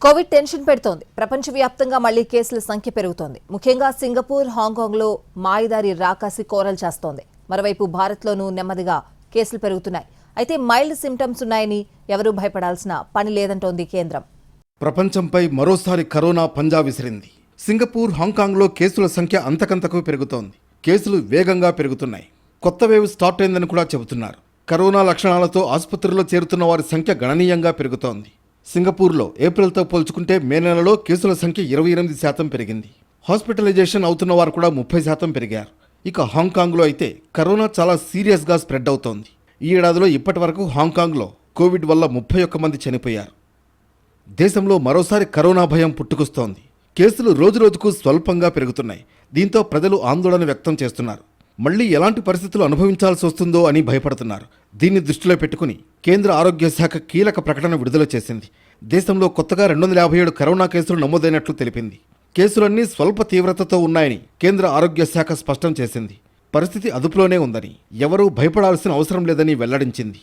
Covid tension పెడుతోంది. ప్రపంచవ్యాప్తంగా మళ్లీ కేసుల సంఖ్య పెరుగుతోంది. ముఖ్యంగా సింగపూర్, హాంకాంగ్లో మాయదారి రాకాసి కోరలు చేస్తోంది. మరోవైపు భారత్లోనూ నెమ్మదిగా కేసులు పెరుగుతున్నాయి. అయితే మైల్డ్ సిమ్టమ్స్ ఉన్నాయని ఎవరూ భయపడాల్సిన పని లేదంటోంది కేంద్రం. ప్రపంచంపై మరోసారి కరోనా పంజా విసిరింది. సింగపూర్, హాంకాంగ్లో కేసుల సంఖ్య అంతకంతకు పెరుగుతోంది. కేసులు వేగంగా పెరుగుతున్నాయి. కొత్త వేవ్ స్టార్ట్ అయిందని కూడా చెబుతున్నారు. కరోనా లక్షణాలతో ఆసుపత్రిలో చేరుతున్న వారి సంఖ్య గణనీయంగా పెరుగుతోంది. సింగపూర్లో ఏప్రిల్తో పోల్చుకుంటే మే నెలలో కేసుల సంఖ్య 28% పెరిగింది. హాస్పిటలైజేషన్ అవుతున్న వారు కూడా 30% పెరిగారు. ఇక హాంకాంగ్లో అయితే కరోనా చాలా సీరియస్గా స్ప్రెడ్ అవుతోంది. ఈ ఏడాదిలో ఇప్పటి వరకు హాంకాంగ్లో కోవిడ్ వల్ల 31 మంది చనిపోయారు. దేశంలో మరోసారి కరోనా భయం పుట్టుకొస్తోంది. కేసులు రోజురోజుకు స్వల్పంగా పెరుగుతున్నాయి. దీంతో ప్రజలు ఆందోళన వ్యక్తం చేస్తున్నారు. మళ్లీ ఎలాంటి పరిస్థితులు అనుభవించాల్సి వస్తుందో అని భయపడుతున్నారు. దీన్ని దృష్టిలో పెట్టుకుని కేంద్ర ఆరోగ్య శాఖ కీలక ప్రకటన విడుదల చేసింది. దేశంలో కొత్తగా 257 కరోనా కేసులు నమోదైనట్లు తెలిపింది. కేసులన్నీ స్వల్ప తీవ్రతతో ఉన్నాయని కేంద్ర ఆరోగ్య శాఖ స్పష్టం చేసింది. పరిస్థితి అదుపులోనే ఉందని, ఎవరూ భయపడాల్సిన అవసరం లేదని వెల్లడించింది.